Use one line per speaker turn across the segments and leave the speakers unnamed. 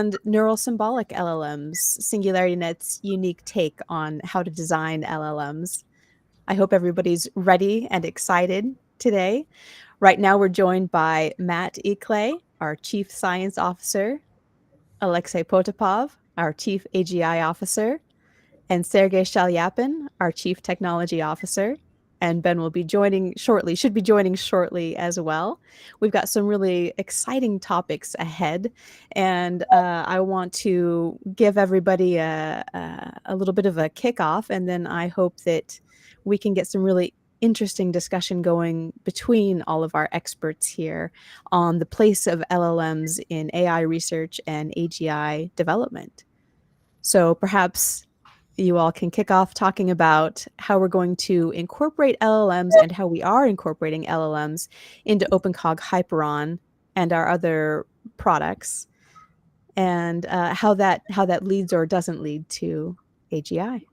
and neural-symbolic LLMs, SingularityNET's unique take on how to design LLMs. I hope everybody's ready and excited today. Right now, we're joined by Matt Ikle, our Chief Science Officer, Alexey Potapov, our Chief AGI Officer, and Sergey Shalyapin, our Chief Technology Officer. And Ben will be joining shortly, should be joining shortly as well. We've got some really exciting topics ahead. And I want to give everybody a little bit of a kickoff. And then I hope that we can get some really interesting discussion going between all of our experts here on the place of LLMs in AI research and AGI development. So perhaps you all can kick off talking about how we're going to incorporate LLMs and how we are incorporating LLMs into OpenCog Hyperon and our other products, and how that leads or doesn't lead to AGI.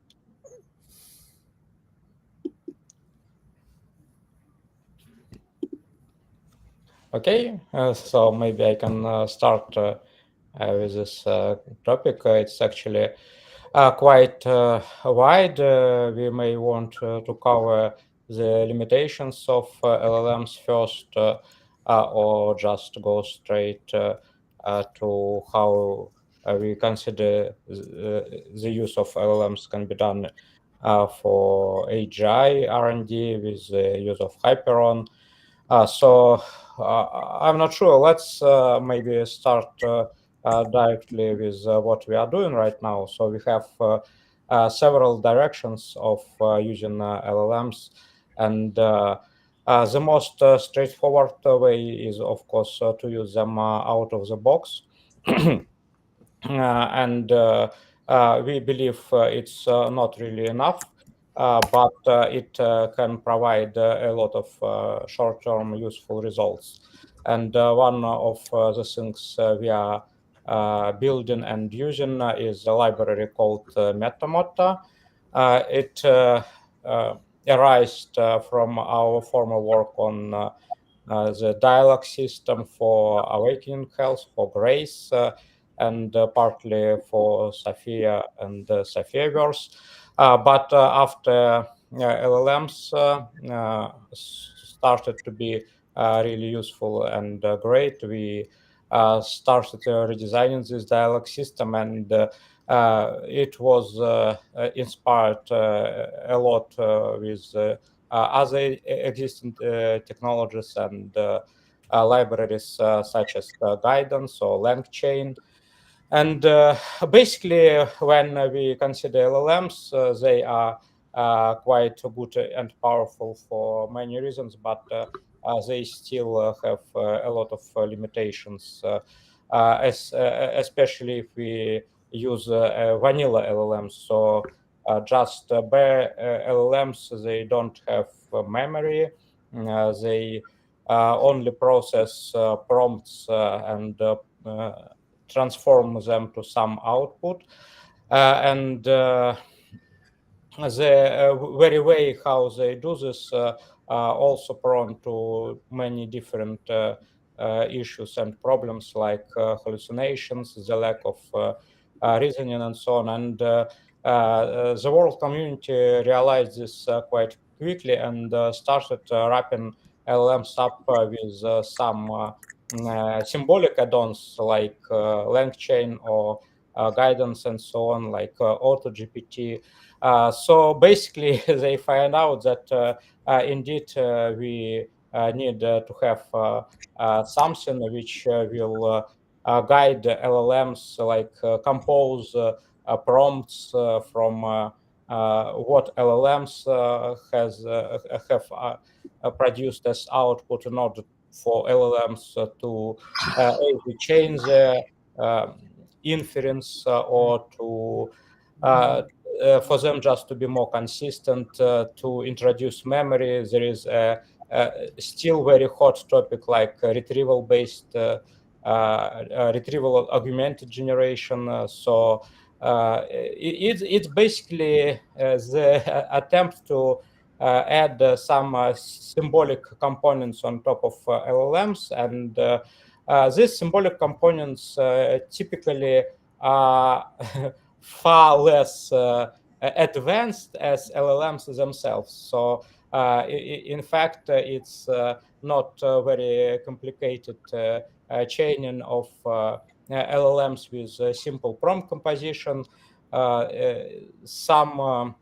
Okay, so maybe I can start with this topic. It's actually quite wide. We may want to cover the limitations of LLMs first, or just go straight to how we consider the use of LLMs can be done for AGI R&D with the use of Hyperon. So I'm not sure. Let's maybe start directly with what we are doing right now. So we have several directions of using LLMs, and the most straightforward way is, of course, to use them out of the box. And we believe it's not really enough. But it can provide a lot of short-term useful results. And one of the things we are building and using is a library called MetaMotta. It arose from our former work on the dialogue system for awakening health, for Grace, and partly for Sophia and Sophiaverse. But after LLMs started to be really useful and great, we started redesigning this dialogue system, and it was inspired a lot with other existing technologies and libraries such as Guidance or LangChain. And basically, when we consider LLMs, they are quite good and powerful for many reasons, but they still have a lot of limitations, especially if we use vanilla LLMs. So just bare LLMs, they don't have memory. They only process prompts and transform them to some output. And the very way how they do this also prone to many different issues and problems like hallucinations, the lack of reasoning, and so on. And the world community realized this quite quickly and started wrapping LLMs up with some symbolic add-ons like LangChain or Guidance and so on, like AutoGPT. So basically, they find out that indeed we need to have something which will guide LLMs, like compose prompts from what LLMs have produced as output in order for LLMs to either change their inference or to for them just to be more consistent, to introduce memory. There is a still very hot topic like retrieval-based retrieval augmented generation. So it's basically the attempt to add some symbolic components on top of LLMs, and these symbolic components typically are far less advanced as LLMs themselves. So in fact, it's not very complicated chaining of LLMs with simple prompt composition. Some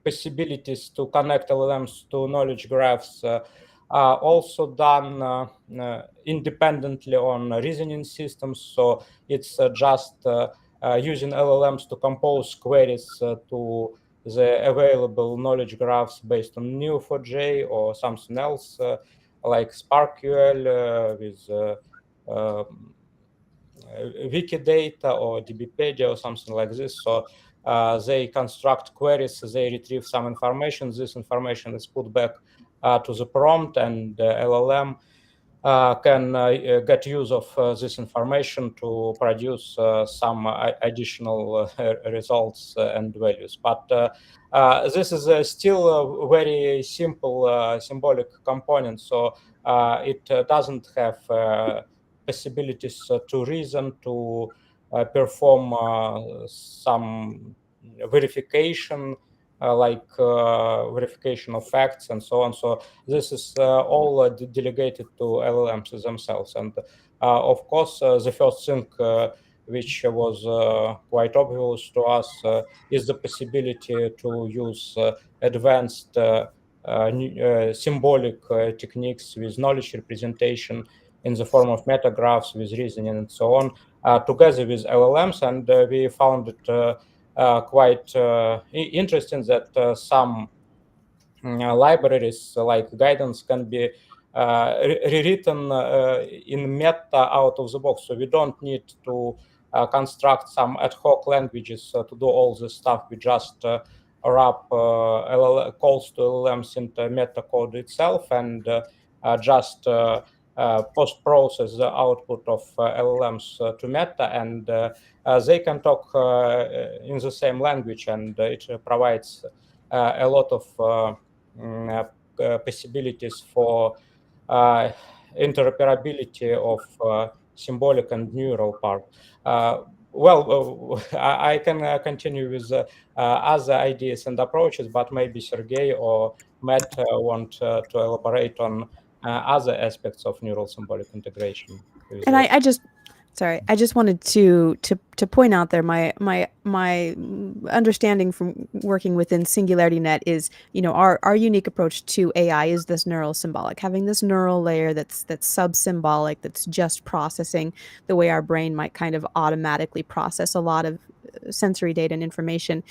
possibilities to connect LLMs to knowledge graphs are also done independently on reasoning systems. So it's just using LLMs to compose queries to the available knowledge graphs based on Neo4j or something else like SparkQL with Wikidata or DBpedia or something like this. So they construct queries, they retrieve some information. This information is put back to the prompt, and LLM can get use of this information to produce some additional results and values. But this is still a very simple symbolic component, so it doesn't have possibilities to reason, to perform some verification, like verification of facts and so on. So this is all delegated to LLMs themselves. And of course, the first thing which was quite obvious to us is the possibility to use advanced symbolic techniques with knowledge representation in the form of metagraphs with reasoning and so on, together with LLMs. And we found it quite interesting that some libraries like guidance can be rewritten in meta out of the box. So we don't need to construct some ad hoc languages to do all this stuff. We just wrap calls to LLMs into meta code itself and just post-process the output of LLMs to meta, and they can talk in the same language, and it provides a lot of possibilities for interoperability of symbolic and neural part. I can continue with other ideas and approaches, but maybe Sergey or Matt want to elaborate on other aspects of neural symbolic integration.
And I just I just wanted to point out there my understanding from working within SingularityNet is, you know, our unique approach to AI is this neural symbolic, having this neural layer that's sub-symbolic, that's just processing the way our brain might kind of automatically process a lot of sensory data and information,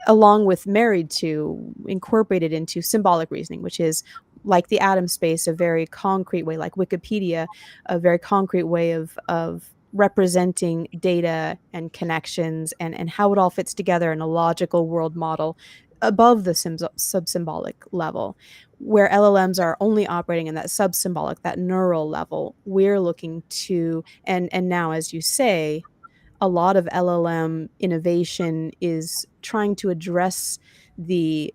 along with married to, incorporated into symbolic reasoning, which is like the atom space, a very concrete way, like Wikipedia, a very concrete way of representing data and connections and how it all fits together in a logical world model above the sub-symbolic level. Where LLMs are only operating in that sub-symbolic, that neural level, we're looking to, and now, as you say, a lot of LLM innovation is trying to address the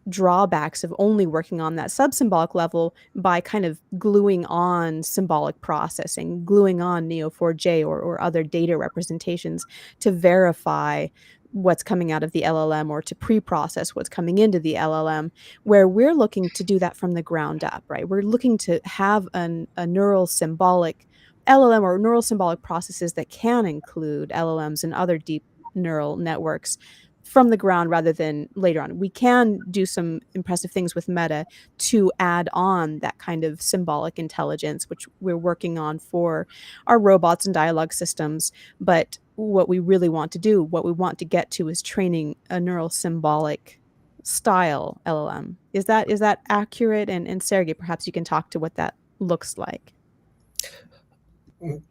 drawbacks of only working on that sub-symbolic level by kind of gluing on symbolic processing, gluing on Neo4j or other data representations to verify what's coming out of the LLM or to pre-process what's coming into the LLM, where we're looking to do that from the ground up, right? We're looking to have a neural symbolic LLM or neural symbolic processes that can include LLMs and other deep neural networks from the ground rather than later on. We can do some impressive things with Meta to add on that kind of symbolic intelligence, which we're working on for our robots and dialogue systems. But what we really want to do, what we want to get to, is training a neural symbolic style LLM. Is that accurate? And Sergey, perhaps you can talk to what that looks like.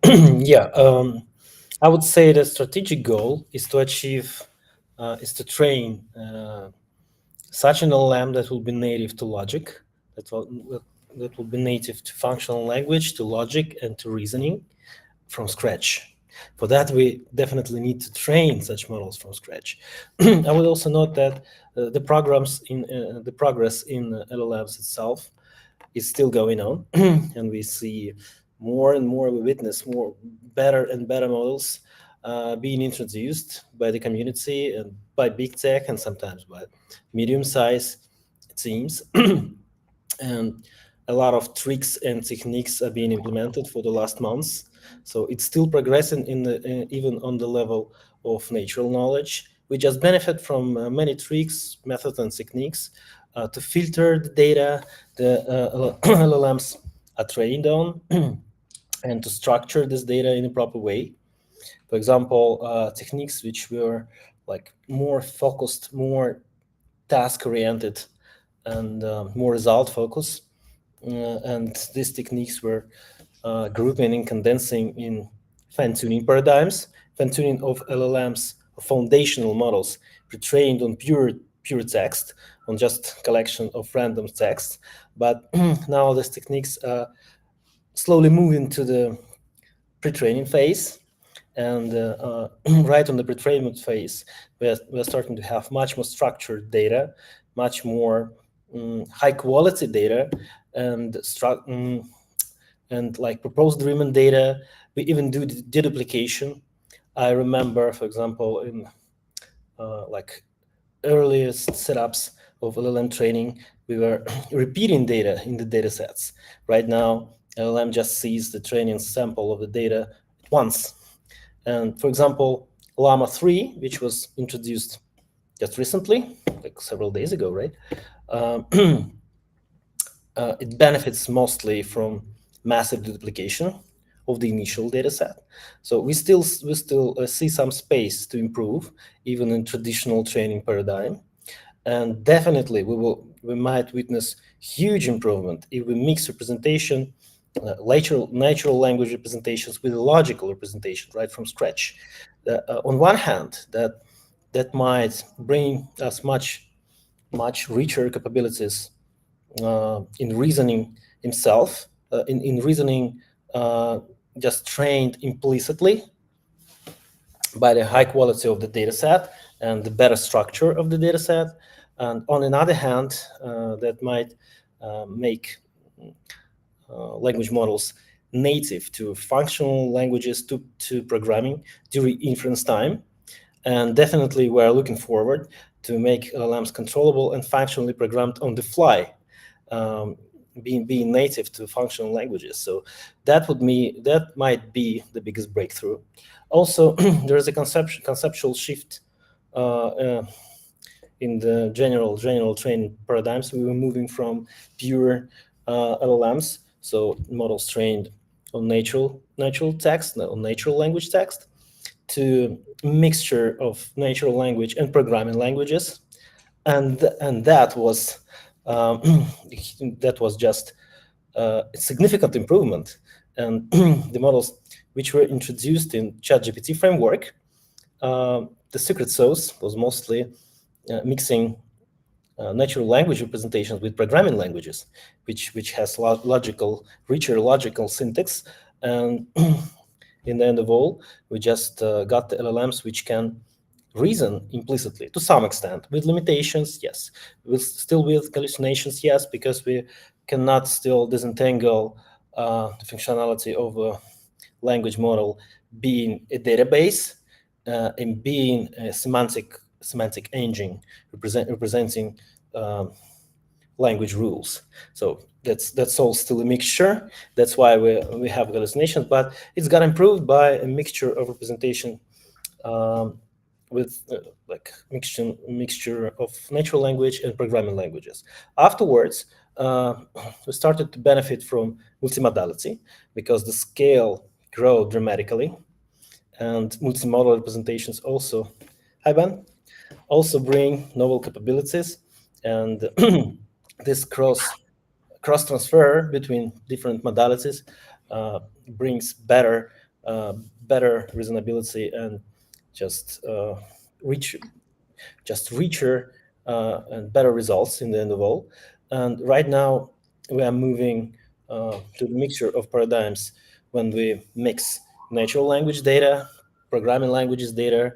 Yeah, I would say the strategic goal is to achieve, is to train such an LLM that will be native to logic, that will be native to functional language, to logic, and to reasoning from scratch. For that, we definitely need to train such models from scratch. I would also note that the progress in LLMs itself is still going on, and we see more and more we witness more better and better models being introduced by the community and by big tech and sometimes by medium-sized teams. And a lot of tricks and techniques are being implemented for the last months. So it's still progressing even on the level of natural knowledge. We just benefit from many tricks, methods, and techniques to filter the data the LLMs are trained on and to structure this data in a proper way. For example, techniques which were like more focused, more task-oriented, and more result-focused. And these techniques were grouping and condensing in fine-tuning paradigms, fine-tuning of LLMs, foundational models pre-trained on pure text, on just collection of random text. But now these techniques are slowly moving to the pre-training phase. And right on the pre-training phase, we're starting to have much more structured data, much more high-quality data, and and like proposal-driven data. We even do deduplication. I remember, for example, in like earliest setups of LLM training, we were repeating data in the data sets. Right now, LLM just sees the training sample of the data once. And for example, Llama 3, which was introduced just recently, like several days ago, right? It benefits mostly from massive duplication of the initial data set. So we still see some space to improve, even in traditional training paradigm. And definitely we might witness huge improvement if we mix representation, natural language representations with logical representation right from scratch. On one hand, that might bring us much richer capabilities in reasoning himself, in reasoning just trained implicitly by the high quality of the data set and the better structure of the data set. And on the other hand, that might make language models native to functional languages, to programming during inference time. And definitely we're looking forward to make LLMs controllable and functionally programmed on the fly, being native to functional languages. So that might be the biggest breakthrough. Also, there is a conceptual shift in the general training paradigms. We were moving from pure LLMs, so models trained on natural text, on natural language text, to mixture of natural language and programming languages, and that was just a significant improvement. And the models which were introduced in ChatGPT framework, the secret sauce was mostly mixing natural language representations with programming languages, which has richer logical syntax. And in the end of all, we just got the LLMs which can reason implicitly to some extent, with limitations, yes. Still with hallucinations, yes, because we cannot still disentangle the functionality of a language model being a database and being a semantic engine representing language rules. So that's all still a mixture. That's why we have hallucinations, but it's got improved by a mixture of representation with like mixture of natural language and programming languages. Afterwards, we started to benefit from multimodality because the scale grew dramatically, and multimodal representations also, hi Ben, also bring novel capabilities, and this cross transfer between different modalities brings better reasonability and just richer and better results in the end of all. And right now we are moving to the mixture of paradigms when we mix natural language data, programming languages data,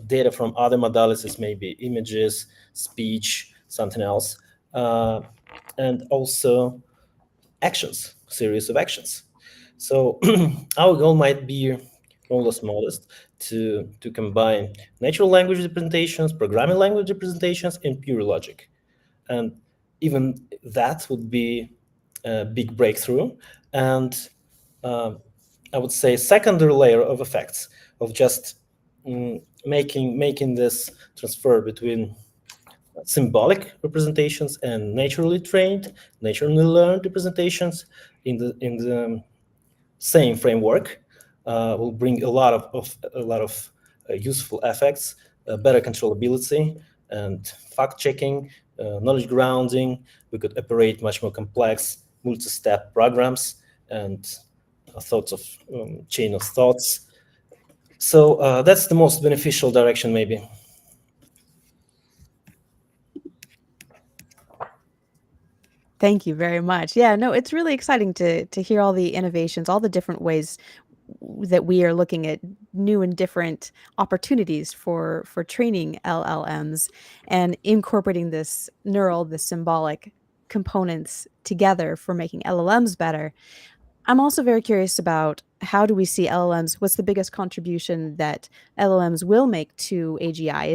data from other modalities, maybe images, speech, something else, and also actions, series of actions. So our goal might be more or less modest to combine natural language representations, programming language representations, and pure logic. And even that would be a big breakthrough. And I would say secondary layer of effects of just making this transfer between symbolic representations and naturally trained, naturally learned representations in the same framework will bring a lot of useful effects, better controllability and fact checking, knowledge grounding. We could operate much more complex multi-step programs and thoughts of chain of thoughts. So that's the most beneficial direction, maybe.
Thank you very much. Yeah, no, it's really exciting to hear all the innovations, all the different ways that we are looking at new and different opportunities for training LLMs and incorporating the symbolic components together for making LLMs better. I'm also very curious about how do we see LLMs? What's the biggest contribution that LLMs will make to AGI?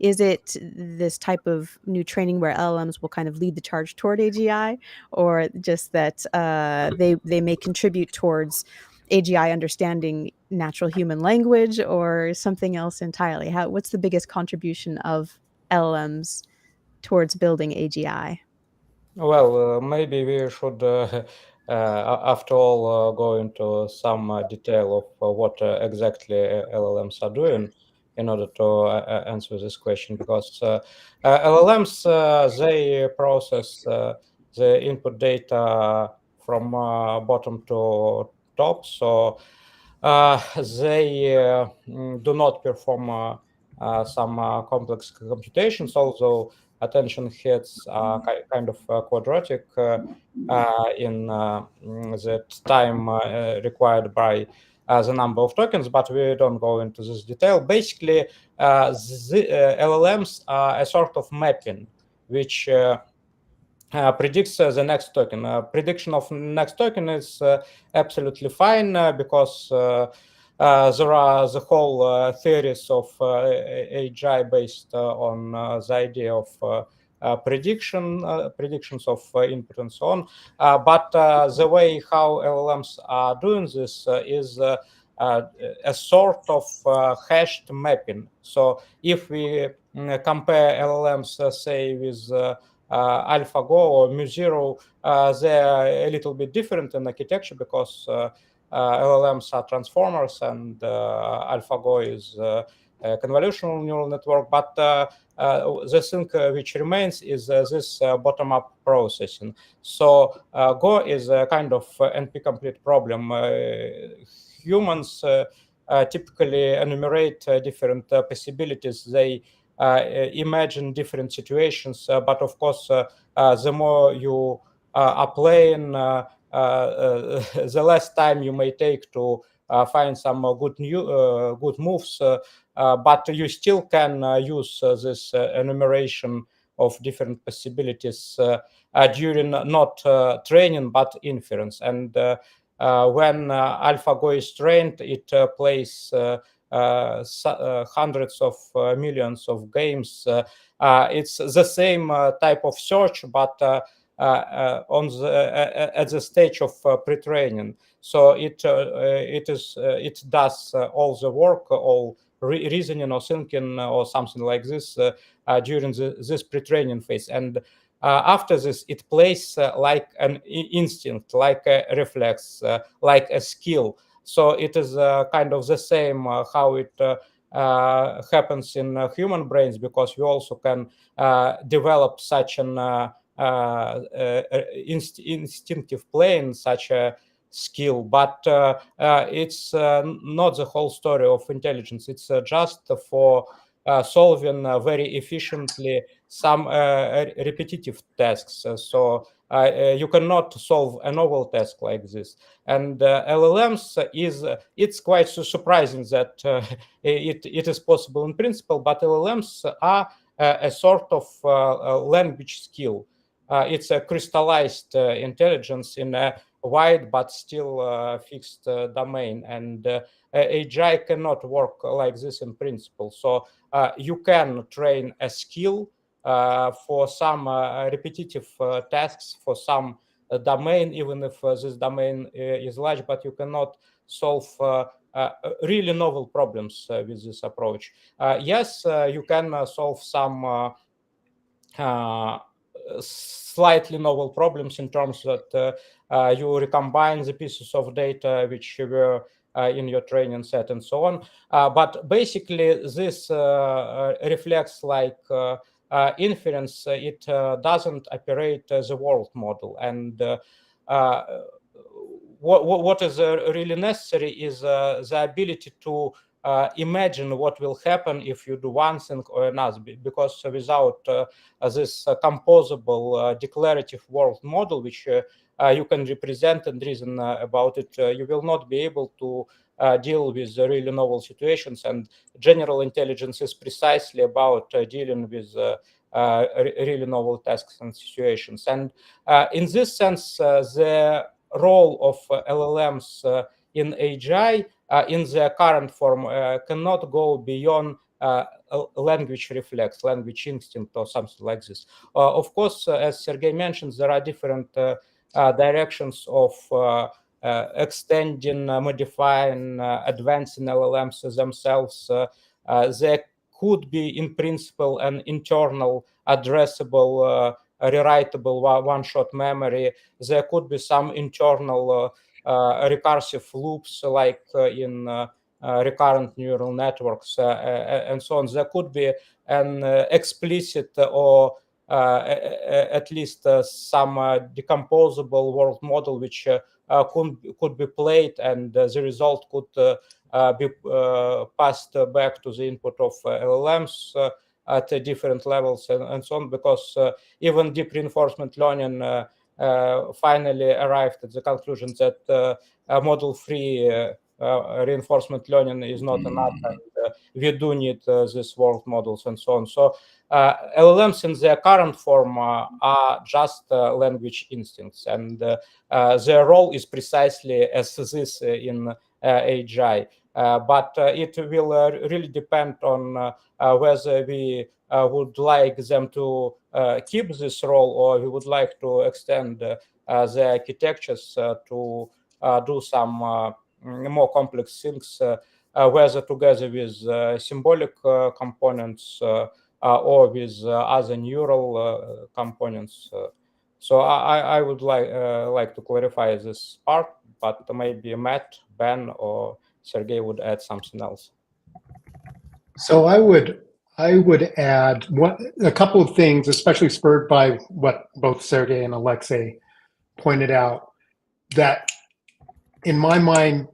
Is it this type of new training where LLMs will kind of lead the charge toward AGI, or just that they may contribute towards AGI understanding natural human language, or something else entirely? What's the biggest contribution of LLMs towards building AGI?
Well, maybe we should, after all, go into some detail of what exactly LLMs are doing in order to answer this question, because LLMs, they process the input data from bottom to top, so they do not perform some complex computations, although attention heads are kind of quadratic in that time required by the number of tokens, but we don't go into this detail. Basically, the LLMs are a sort of mapping which predicts the next token. Prediction of next token is absolutely fine because there are the whole theories of AGI based on the idea of predictions of input and so on. But the way how LLMs are doing this is a sort of hashed mapping. So if we compare LLMs, say, with AlphaGo or mu0, they are a little bit different in architecture because LLMs are transformers and AlphaGo is a convolutional neural network. But the thing which remains is this bottom-up processing. So Go is a kind of NP-complete problem. Humans typically enumerate different possibilities. They imagine different situations, but of course, the more you are playing, the less time you may take to find some good moves, but you still can use this enumeration of different possibilities during not training but inference. And when AlphaGo is trained, it plays hundreds of millions of games. It's the same type of search, but on the at the stage of pre-training. So it does all the work, all reasoning or thinking or something like this during this pre-training phase. And after this, it plays like an instinct, like a reflex, like a skill. So it is kind of the same how it happens in human brains, because we also can develop such an instinctive plane, such a skill. But it's not the whole story of intelligence. It's just for solving very efficiently some repetitive tasks. So you cannot solve a novel task like this. And LLMs it's quite surprising that it is possible in principle, but LLMs are a sort of language skill. it's a crystallized intelligence in a wide but still fixed domain, and AGI cannot work like this in principle. So you can train a skill for some repetitive tasks for some domain, even if this domain is large, but you cannot solve really novel problems with this approach. Yes, you can solve some slightly novel problems in terms that you recombine the pieces of data which were in your training set and so on. But basically, this reflects like inference. It doesn't operate as a world model. And what is really necessary is the ability to imagine what will happen if you do one thing or another, because without this composable declarative world model, which you can represent and reason about it, you will not be able to deal with really novel situations. And general intelligence is precisely about dealing with really novel tasks and situations. And in this sense, the role of LLMs in AGI in their current form cannot go beyond language reflex, language instinct, or something like this. Of course, as Sergey mentioned, there are different directions of extending, modifying, advancing LLMs themselves. There could be, in principle, an internal addressable, rewritable one-shot memory. There could be some internal recursive loops like in recurrent neural networks and so on. There could be an explicit or at least some decomposable world model which could be played, and the result could be passed back to the input of LLMs at different levels and so on, because even deep reinforcement learning finally arrived at the conclusion that model-free reinforcement learning is not enough, and we do need these world models and so on. So LLMs in their current form are just language instincts, and their role is precisely as this in AGI. But it will really depend on whether we would like them to keep this role, or we would like to extend the architectures to do some more complex things, whether together with symbolic components or with other neural components. So I would like to clarify this part, but maybe Matt, Ben, or Sergey would add something else.
So I would add a couple of things, especially spurred by what both Sergey and Alexey pointed out, that in my mind,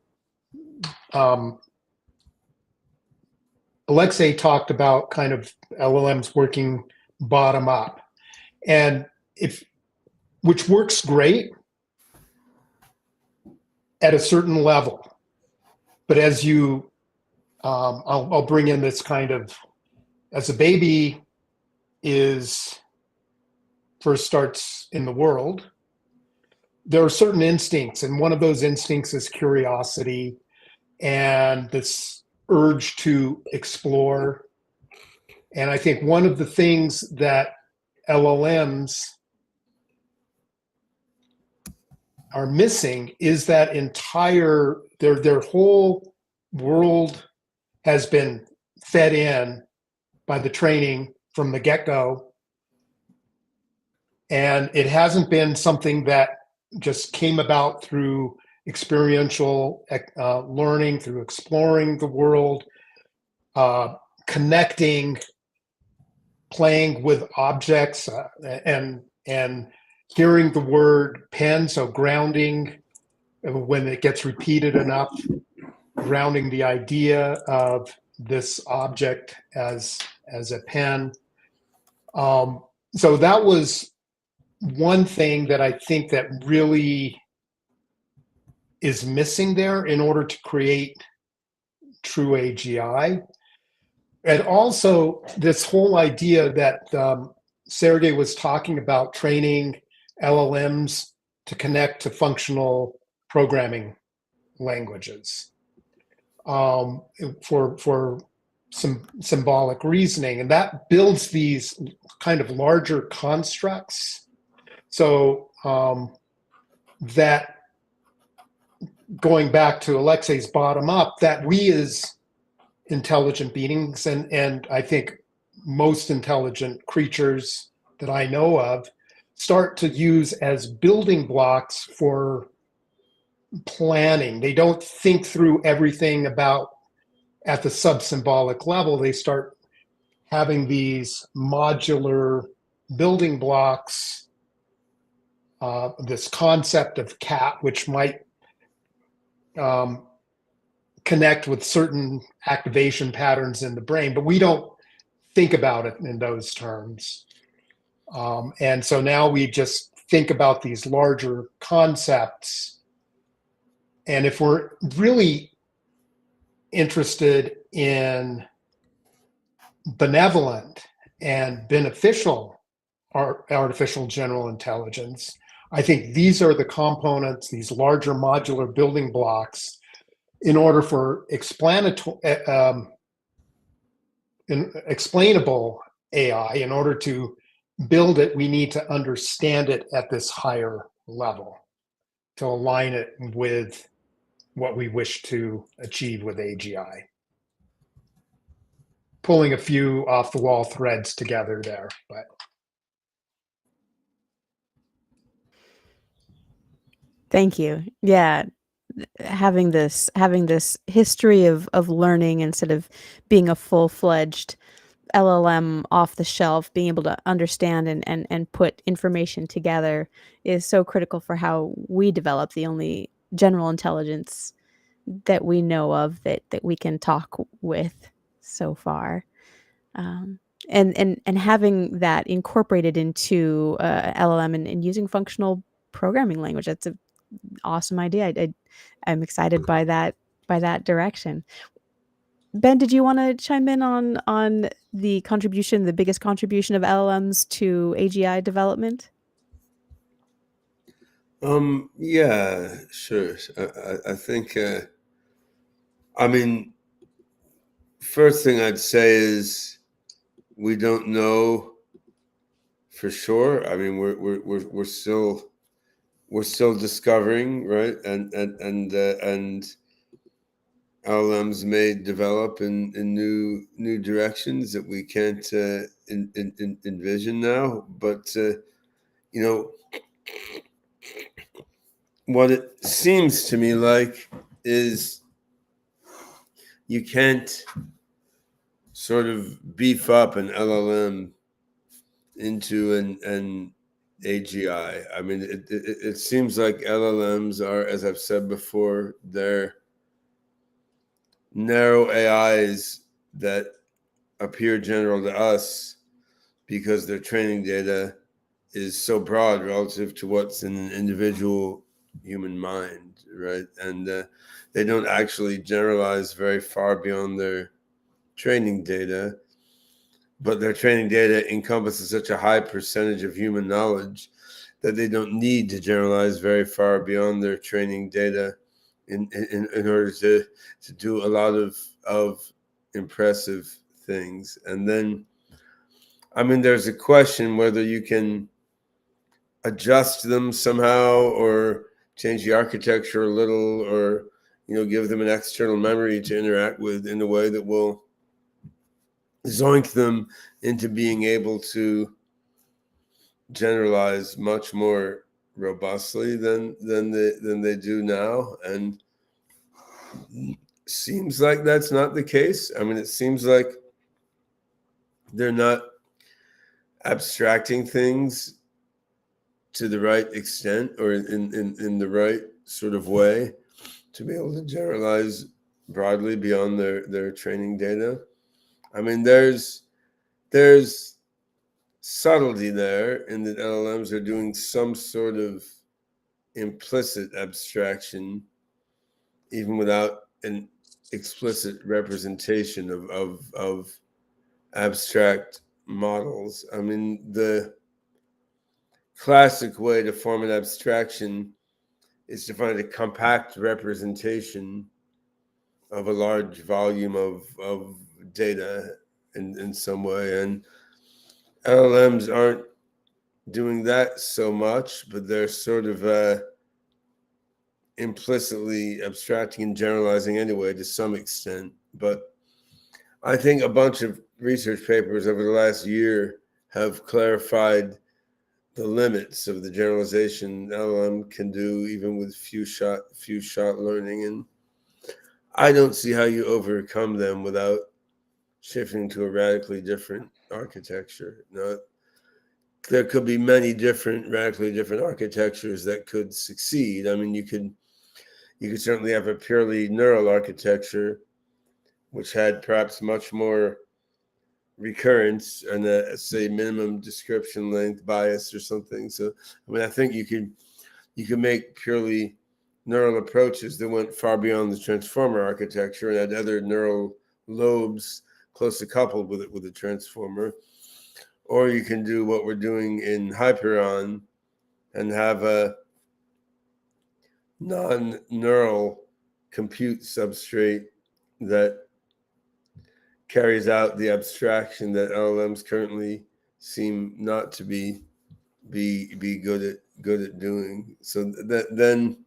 Alexey talked about kind of LLMs working bottom up, and which works great at a certain level. But as you, I'll bring in this kind of, as a baby first starts in the world, there are certain instincts, and one of those instincts is curiosity and this urge to explore. And I think one of the things that LLMs are missing is that entire, their whole world has been fed in by the training from the get-go. And it hasn't been something that just came about through experiential learning, through exploring the world, connecting, playing with objects, and hearing the word pen, so grounding when it gets repeated enough, grounding the idea of this object as a pen. So that was one thing that I think that really is missing there in order to create true AGI. And also this whole idea that Sergey was talking about training LLMs to connect to functional programming languages for some symbolic reasoning, and that builds these kind of larger constructs. So that, going back to Alexey's bottom up, that we as intelligent beings, and I think most intelligent creatures that I know of, start to use as building blocks for planning. They don't think through everything about at the sub-symbolic level. They start having these modular building blocks, this concept of cat, which might connect with certain activation patterns in the brain, but we don't think about it in those terms. And so now we just think about these larger concepts. And if we're really interested in benevolent and beneficial artificial general intelligence, I think these are the components, these larger modular building blocks, in order for explainable AI. In order to build it, we need to understand it at this higher level to align it with what we wish to achieve with AGI. Pulling a few off the wall threads together there, but
thank you. Yeah, having this history of learning instead of being a full-fledged LLM off the shelf, being able to understand and put information together is so critical for how we develop the only general intelligence that we know of that we can talk with so far. And having that incorporated into LLM and using functional programming language, that's an awesome idea. I'm excited by that direction. Ben, did you want to chime in on the biggest contribution of LLMs to AGI development?
Yeah, sure. I think, I mean, first thing I'd say is we don't know for sure. I mean, we're still discovering, right? And LLMs may develop in new directions that we can't envision now. But you know, what it seems to me like is you can't sort of beef up an LLM into an AGI. I mean, it seems like LLMs are, as I've said before, they're narrow AIs that appear general to us because their training data is so broad relative to what's in an individual human mind, right? And they don't actually generalize very far beyond their training data, but their training data encompasses such a high percentage of human knowledge that they don't need to generalize very far beyond their training data in order to do a lot of impressive things. And then, I mean, there's a question whether you can adjust them somehow or change the architecture a little, or give them an external memory to interact with in a way that will zoink them into being able to generalize much more robustly than they do now. And seems like that's not the case. I mean, it seems like they're not abstracting things to the right extent or in the right sort of way to be able to generalize broadly beyond their training data. I mean, there's subtlety there in that LLMs are doing some sort of implicit abstraction, even without an explicit representation of abstract models. I mean, the classic way to form an abstraction is to find a compact representation of a large volume of data in some way. And LLMs aren't doing that so much, but they're sort of implicitly abstracting and generalizing anyway to some extent. But I think a bunch of research papers over the last year have clarified the limits of the generalization LLM can do, even with few shot learning. And I don't see how you overcome them without shifting to a radically different architecture. Now, there could be many radically different architectures that could succeed. I mean, you could certainly have a purely neural architecture, which had perhaps much more recurrence and say minimum description length bias or something. So, I mean, I think you could make purely neural approaches that went far beyond the transformer architecture and had other neural lobes closely coupled with the transformer. Or you can do what we're doing in Hyperon and have a non-neural compute substrate that carries out the abstraction that LLMs currently seem not to be good at doing. So then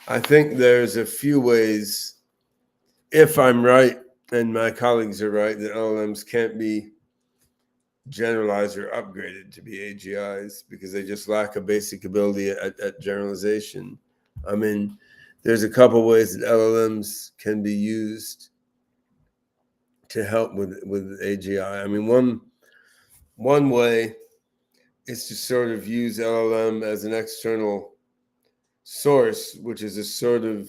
I think there's a few ways, if I'm right and my colleagues are right, that LLMs can't be generalized or upgraded to be AGIs because they just lack a basic ability at generalization. I mean, there's a couple ways that LLMs can be used to help with AGI. I mean, one way is to sort of use LLM as an external source, which is a sort of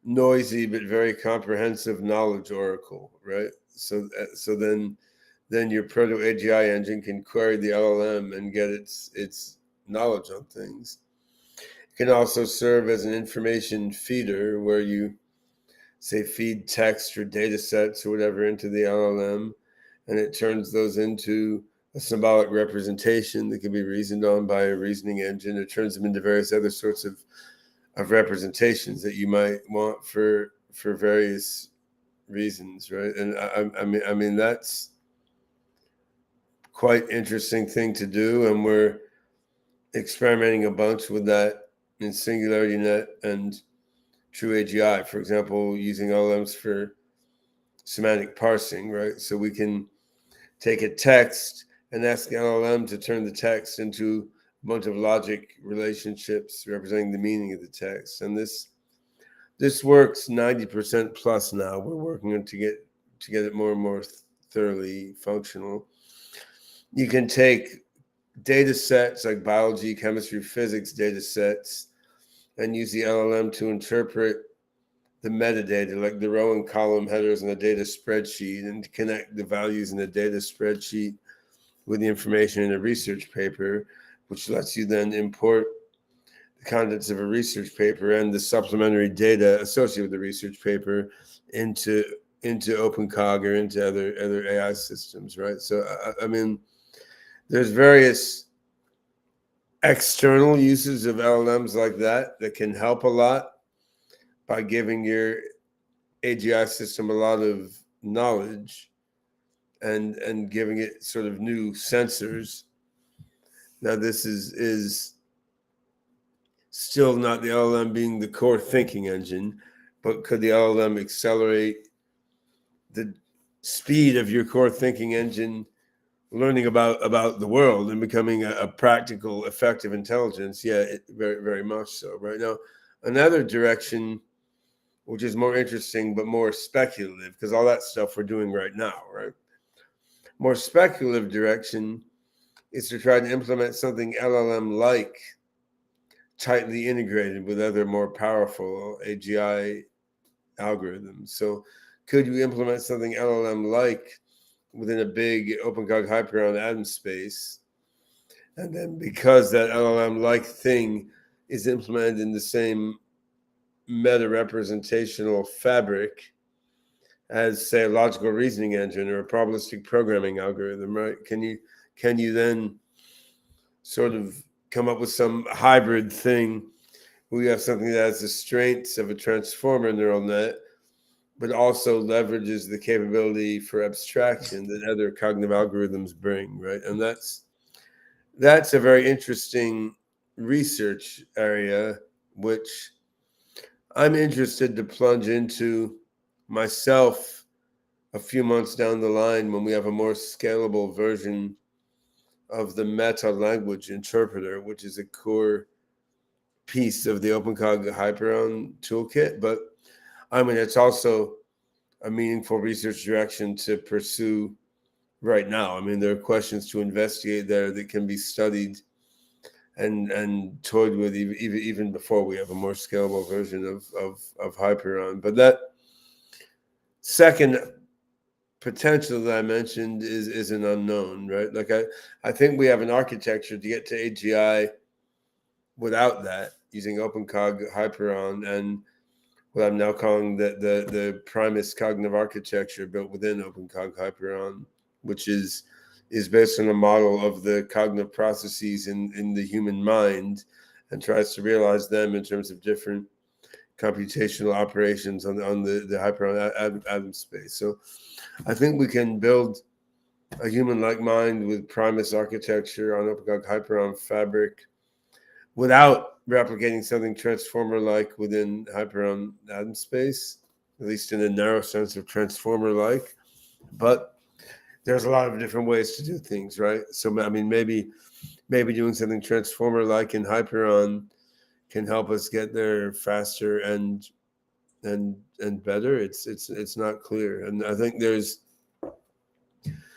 noisy but very comprehensive knowledge oracle, right? So then your proto AGI engine can query the LLM and get its knowledge on things. It can also serve as an information feeder where you say feed text or data sets or whatever into the LLM, and it turns those into a symbolic representation that can be reasoned on by a reasoning engine. It turns them into various other sorts of representations that you might want for various reasons, right? And I mean that's quite interesting thing to do, and we're experimenting a bunch with that in SingularityNET and True AGI, for example, using LLMs for semantic parsing, right? So we can take a text and ask an LLM to turn the text into a bunch of logic relationships representing the meaning of the text. And this works 90% plus now. We're working on to get it more and more thoroughly functional. You can take data sets like biology, chemistry, physics data sets and use the LLM to interpret the metadata, like the row and column headers in a data spreadsheet, and to connect the values in a data spreadsheet with the information in a research paper, which lets you then import the contents of a research paper and the supplementary data associated with the research paper into OpenCog or into other AI systems, right? So, I mean, there's various external uses of LLMs like that can help a lot by giving your AGI system a lot of knowledge and giving it sort of new sensors. Now, this is still not the LLM being the core thinking engine, but could the LLM accelerate the speed of your core thinking engine learning about the world and becoming a practical, effective intelligence? Yeah, very, very much so. Right now, another direction, which is more interesting but more speculative, because all that stuff we're doing right now, right? More speculative direction is to try to implement something LLM-like, tightly integrated with other more powerful AGI algorithms. So could you implement something LLM-like within a big OpenCog Hyperon atom space? And then because that LLM-like thing is implemented in the same meta-representational fabric, as, say, a logical reasoning engine or a probabilistic programming algorithm, right? Can you then sort of come up with some hybrid thing where you have something that has the strengths of a transformer neural net, but also leverages the capability for abstraction that other cognitive algorithms bring, right? And that's a very interesting research area, which I'm interested to plunge into myself a few months down the line when we have a more scalable version of the meta language interpreter, which is a core piece of the OpenCog Hyperon toolkit. But I mean, it's also a meaningful research direction to pursue right now. I mean, there are questions to investigate there that can be studied and toyed with even before we have a more scalable version of Hyperon. But that second potential that I mentioned is an unknown, right? Like I think we have an architecture to get to AGI without that, using OpenCog Hyperon and what I'm now calling the Primus cognitive architecture built within OpenCog Hyperon, which is based on a model of the cognitive processes in the human mind and tries to realize them in terms of different computational operations on the Hyperon atom space. So I think we can build a human-like mind with Primus architecture on OpenCog Hyperon fabric without replicating something transformer-like within Hyperon atom space, at least in a narrow sense of transformer-like. But there's a lot of different ways to do things, right? So, I mean, maybe doing something transformer-like in Hyperon can help us get there faster and better. It's not clear, and I think there's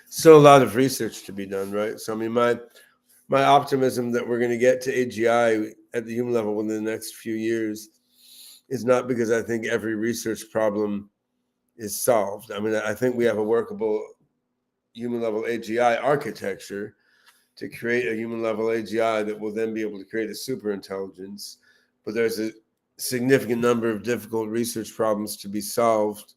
still a lot of research to be done, right? So, I mean, my optimism that we're going to get to AGI at the human level within the next few years is not because I think every research problem is solved. I mean, I think we have a workable human level AGI architecture to create a human level AGI that will then be able to create a super intelligence. But there's a significant number of difficult research problems to be solved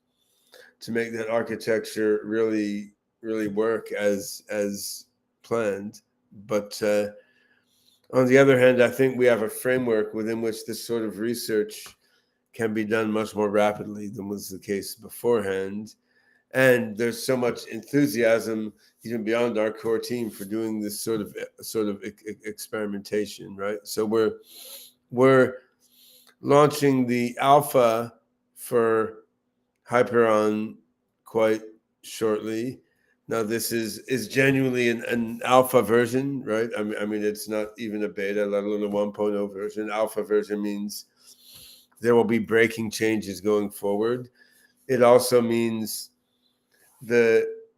to make that architecture really work as planned. But on the other hand, I think we have a framework within which this sort of research can be done much more rapidly than was the case beforehand. And there's so much enthusiasm, even beyond our core team, for doing this sort of experimentation, right? So we're launching the alpha for Hyperon quite shortly. Now, this is genuinely an alpha version, right? I mean, it's not even a beta, let alone a 1.0 version. Alpha version means there will be breaking changes going forward. It also means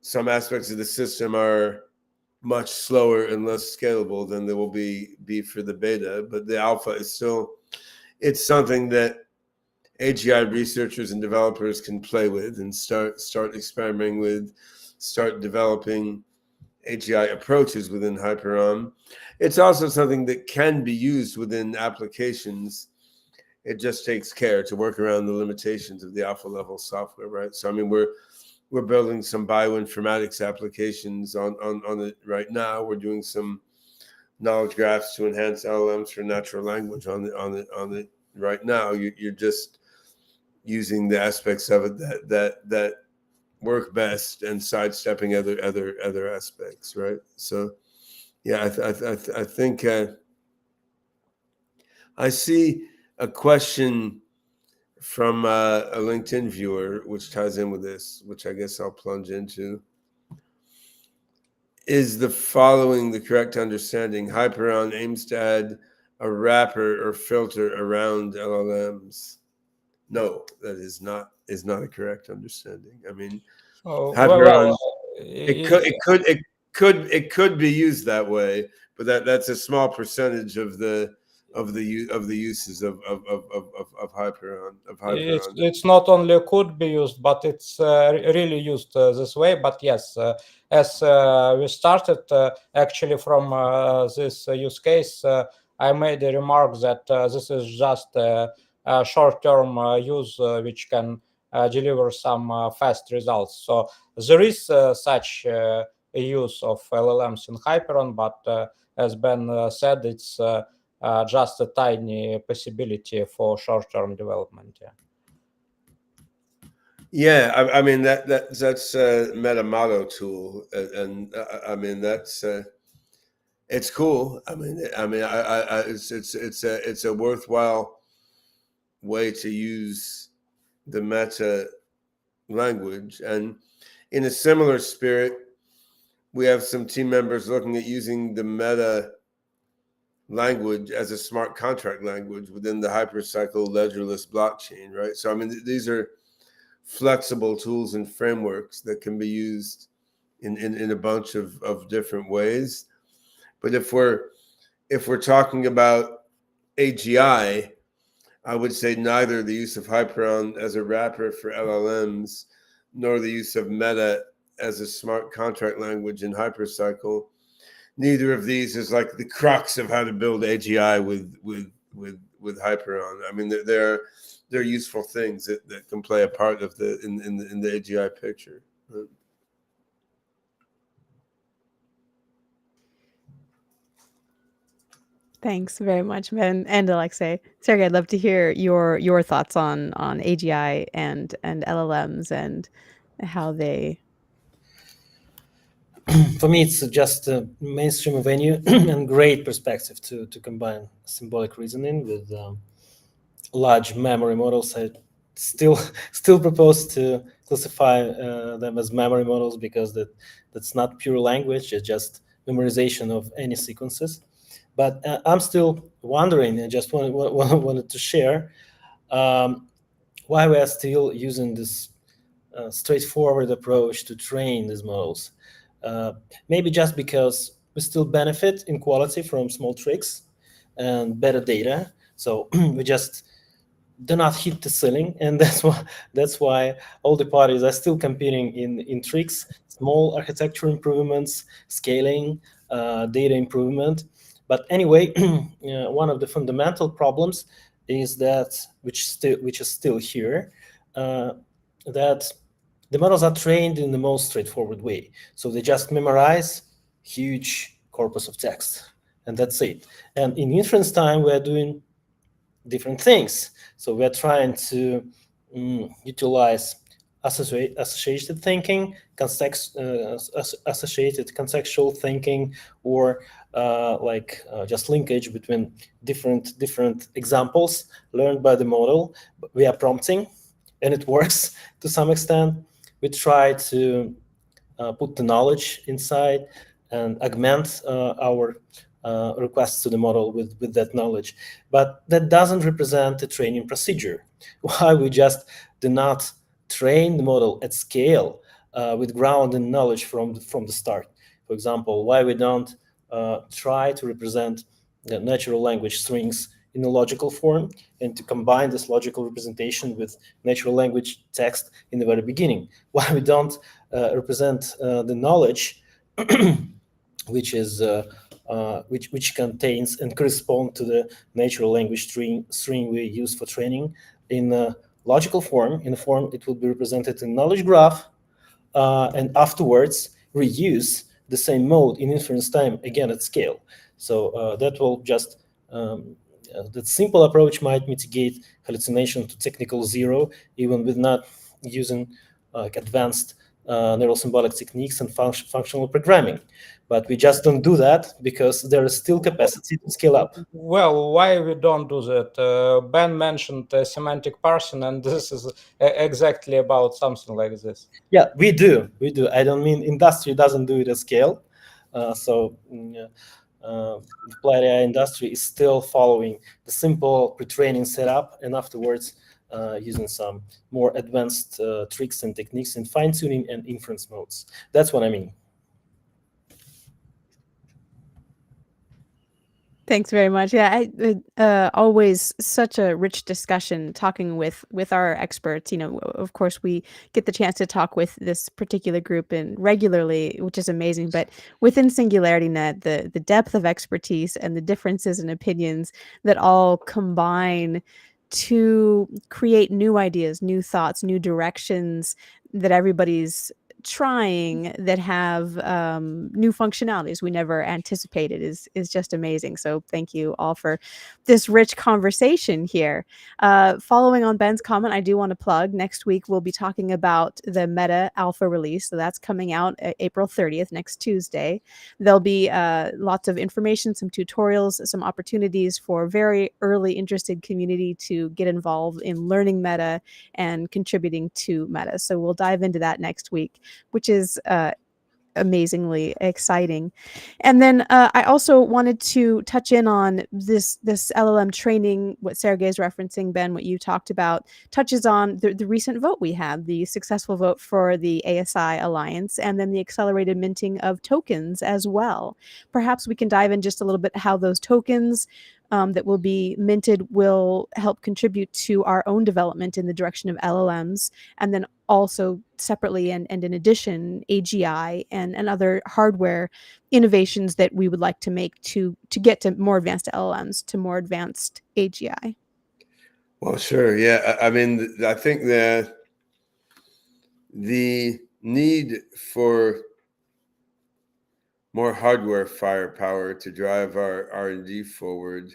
some aspects of the system are much slower and less scalable than they will be for the beta. But the alpha is still, it's something that AGI researchers and developers can play with and start experimenting with, start developing AGI approaches within Hyperon. It's also something that can be used within applications. It just takes care to work around the limitations of the alpha level software, right? So, I mean, we're building some bioinformatics applications on it right now. We're doing some knowledge graphs to enhance LLMs for natural language on it right now. You're just using the aspects of it that work best and sidestepping other aspects, right? So, yeah, I think I see a question from a LinkedIn viewer, which ties in with this, which I guess I'll plunge into. Is the following the correct understanding? Hyperon aims to add a wrapper or filter around LLMs. No, that is not a correct understanding. I mean, Hyperon, it could be used that way, but that's a small percentage of the uses of Hyperon.
It's not only could be used, but it's really used this way. But yes, as we started actually from this use case, I made a remark that this is just a short-term use which can deliver some fast results. So there is such a use of LLMs in Hyperon, but as Ben said, it's just a tiny possibility for short-term development.
Yeah, I mean that's a meta-model tool, and I mean that's it's cool. I mean it's a worthwhile way to use the meta language, and in a similar spirit, we have some team members looking at using the meta language as a smart contract language within the hypercycle ledgerless blockchain, right? So I mean these are flexible tools and frameworks that can be used in a bunch of different ways. But if we're talking about AGI, I would say neither the use of Hyperon as a wrapper for LLMs nor the use of Meta as a smart contract language in Hypercycle, neither of these is like the crux of how to build AGI with Hyperon. I mean, they're useful things that can play a part of in the AGI picture.
Thanks very much, Ben and Alexey. Sergey, I'd love to hear your thoughts on AGI and LLMs and how they.
For me, it's just a mainstream venue and great perspective to combine symbolic reasoning with large memory models. I still propose to classify them as memory models because that's not pure language. It's just memorization of any sequences. But I'm still wondering, and just wanted to share why we are still using this straightforward approach to train these models. Maybe just because we still benefit in quality from small tricks and better data. So we just do not hit the ceiling, and that's why all the parties are still competing in tricks, small architecture improvements, scaling, data improvement. But anyway, one of the fundamental problems is that, which is still here, that the models are trained in the most straightforward way. So they just memorize huge corpus of text, and that's it. And in inference time, we're doing different things. So we're trying to utilize associated thinking, associated contextual thinking, or just linkage between different examples learned by the model. We are prompting, and it works to some extent. We try to put the knowledge inside and augment our requests to the model with that knowledge. But that doesn't represent a training procedure. Why we just do not train the model at scale with ground and knowledge from the start. For example, why we don't try to represent the natural language strings in a logical form and to combine this logical representation with natural language text in the very beginning. Why we don't represent the knowledge which contains and correspond to the natural language string we use for training in a logical form, in a form it will be represented in knowledge graph, and afterwards reuse the same mode in inference time again at scale. So that will just that simple approach might mitigate hallucination to technical zero, even with not using advanced neural-symbolic techniques and functional programming. But we just don't do that because there is still capacity to scale up.
Well, why we don't do that? Ben mentioned semantic parsing, and this is exactly about something like this.
Yeah, we do. I don't mean industry doesn't do it at scale. Applied AI industry is still following the simple pre-training setup, and afterwards using some more advanced tricks and techniques in fine-tuning and inference modes. That's what I mean.
Thanks very much. Yeah, always such a rich discussion talking with our experts. Of course, we get the chance to talk with this particular group and regularly, which is amazing. But within SingularityNET, the depth of expertise and the differences in opinions that all combine to create new ideas, new thoughts, new directions that everybody's trying that have new functionalities we never anticipated is just amazing. So thank you all for this rich conversation here. Following on Ben's comment, I do want to plug next week we'll be talking about the Meta Alpha release. So that's coming out April 30th, next Tuesday. There'll be lots of information, some tutorials, some opportunities for very early interested community to get involved in learning Meta and contributing to Meta. So we'll dive into that next week, which is amazingly exciting. And then I also wanted to touch in on this LLM training, what Sergey is referencing, Ben, what you talked about, touches on the recent vote we had, the successful vote for the ASI Alliance, and then the accelerated minting of tokens as well. Perhaps we can dive in just a little bit how those tokens that will be minted will help contribute to our own development in the direction of LLMs, and then also separately and in addition, AGI and other hardware innovations that we would like to make to get to more advanced LLMs, to more advanced AGI.
Well, sure. Yeah. I mean, I think that the need for more hardware firepower to drive our R&D forward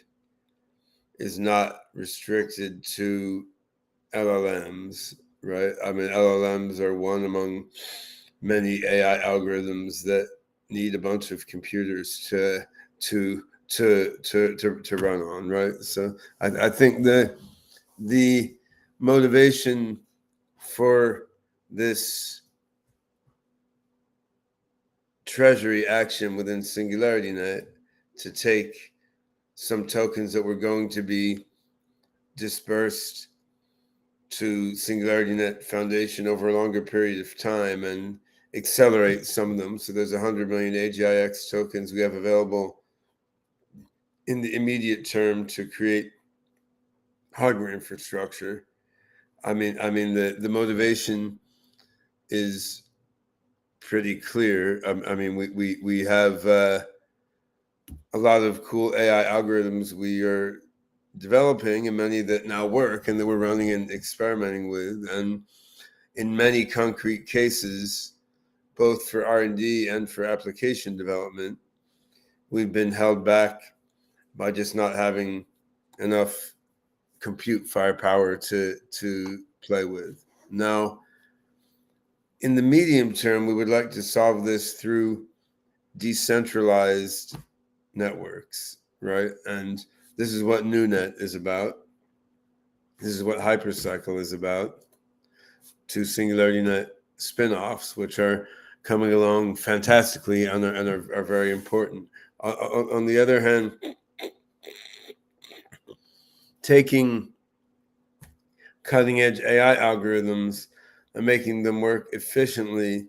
is not restricted to LLMs, right? I mean, LLMs are one among many AI algorithms that need a bunch of computers to run on, right? So I think the motivation for this treasury action within SingularityNet to take some tokens that were going to be dispersed to SingularityNet Foundation over a longer period of time and accelerate some of them. So there's 100 million AGIX tokens we have available in the immediate term to create hardware infrastructure. I mean, the motivation is pretty clear. I mean, we have a lot of cool AI algorithms we are developing, and many that now work and that we're running and experimenting with. And in many concrete cases, both for R&D and for application development, we've been held back by just not having enough compute firepower to play with. Now, in the medium term, we would like to solve this through decentralized networks, right? And this is what NewNet is about. This is what Hypercycle is about. Two SingularityNet spin-offs, which are coming along fantastically and are very important. On the other hand, taking cutting-edge AI algorithms and making them work efficiently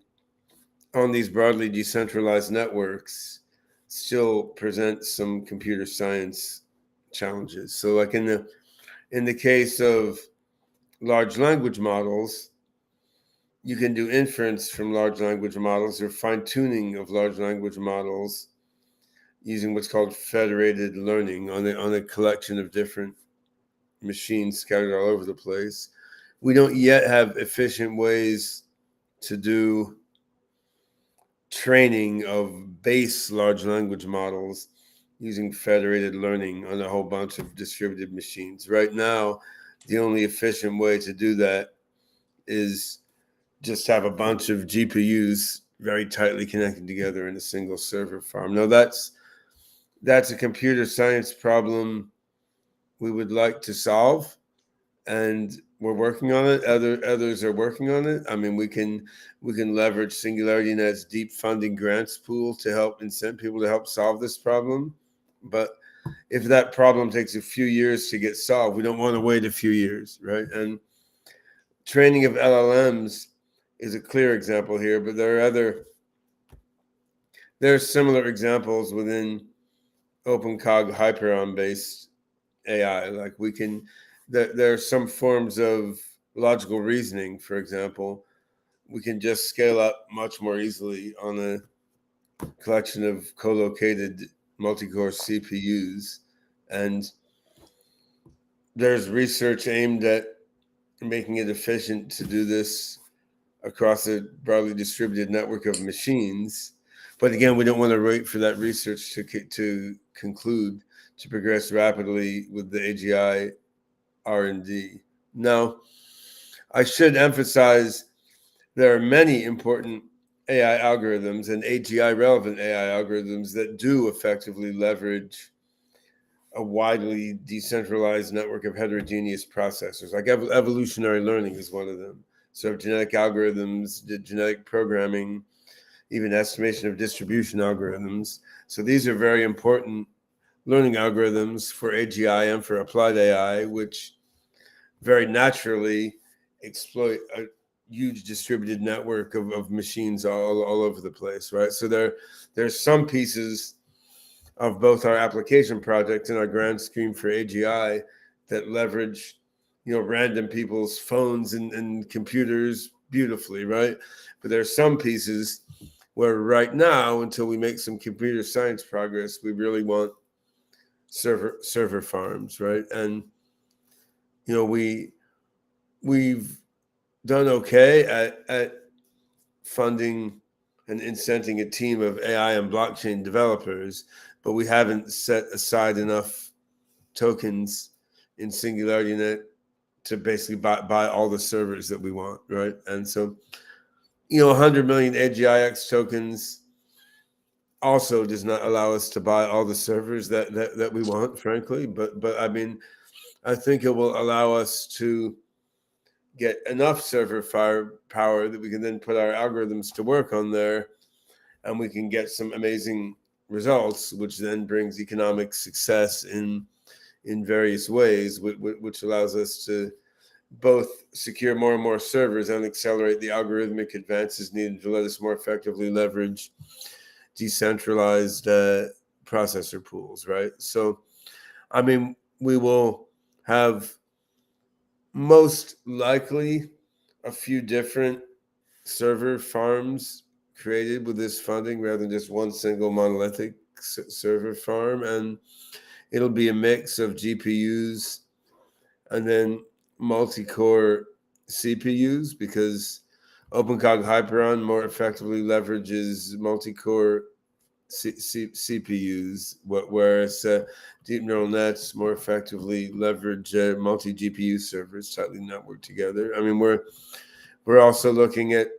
on these broadly decentralized networks still presents some computer science challenges. So like in the case of large language models, you can do inference from large language models or fine-tuning of large language models using what's called federated learning on a collection of different machines scattered all over the place. We don't yet have efficient ways to do training of base large language models using federated learning on a whole bunch of distributed machines. Right now, the only efficient way to do that is just have a bunch of GPUs very tightly connected together in a single server farm. Now, that's a computer science problem we would like to solve, and we're working on it. Others are working on it. I mean, we can leverage SingularityNet's deep funding grants pool to help incent people to help solve this problem. But if that problem takes a few years to get solved, we don't want to wait a few years, right? And training of LLMs is a clear example here, but there are similar examples within OpenCog Hyperon based AI. Like there are some forms of logical reasoning, for example, we can just scale up much more easily on a collection of co-located multi-core CPUs. And there's research aimed at making it efficient to do this across a broadly distributed network of machines. But again, we don't want to wait for that research to conclude, to progress rapidly with the AGI R&D. Now, I should emphasize there are many important AI algorithms and AGI relevant AI algorithms that do effectively leverage a widely decentralized network of heterogeneous processors. Like evolutionary learning is one of them. So genetic algorithms, genetic programming, even estimation of distribution algorithms. So these are very important learning algorithms for AGI and for applied AI, which very naturally exploit a huge distributed network of machines all over the place, right? So there's some pieces of both our application project and our grand scheme for AGI that leverage, random people's phones and computers beautifully, right? But there's some pieces where right now, until we make some computer science progress, we really want server farms, right? And we've done okay at funding and incenting a team of AI and blockchain developers, but we haven't set aside enough tokens in SingularityNET to basically buy all the servers that we want, right? And so, 100 million AGIX tokens also does not allow us to buy all the servers that we want, frankly. But I mean, I think it will allow us to get enough server power that we can then put our algorithms to work on there, and we can get some amazing results, which then brings economic success in various ways, which allows us to both secure more and more servers and accelerate the algorithmic advances needed to let us more effectively leverage decentralized processor pools, right? So, I mean, we will have most likely a few different server farms created with this funding rather than just one single monolithic server farm. And it'll be a mix of GPUs and then multi-core CPUs, because OpenCog Hyperon more effectively leverages multi-core CPUs, whereas deep neural nets more effectively leverage multi-GPU servers tightly networked together. I mean, we're also looking at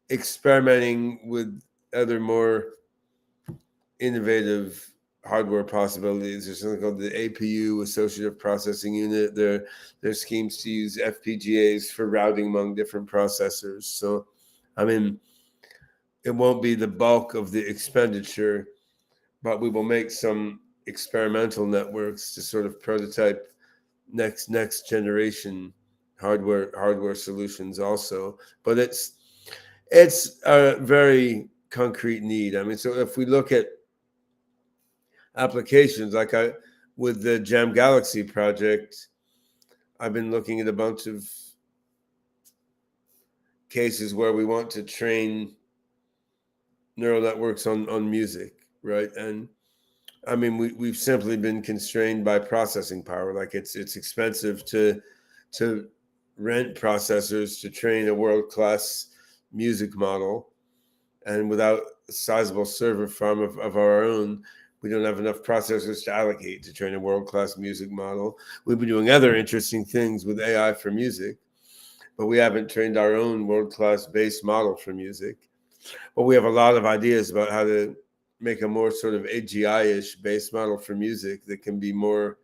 experimenting with other more innovative hardware possibilities. There's something called the APU, Associative Processing Unit. There's schemes to use FPGAs for routing among different processors. So, I mean, it won't be the bulk of the expenditure, but we will make some experimental networks to sort of prototype next generation hardware solutions also. But it's a very concrete need. I mean, so if we look at applications with the Jam Galaxy project, I've been looking at a bunch of cases where we want to train neural networks on music, right? And I mean, we've simply been constrained by processing power. Like it's expensive to rent processors to train a world-class music model, and without a sizable server farm of our own, we don't have enough processors to allocate to train a world-class music model. We've been doing other interesting things with AI for music, but we haven't trained our own world-class base model for music. But we have a lot of ideas about how to make a more sort of AGI-ish base model for music that can be more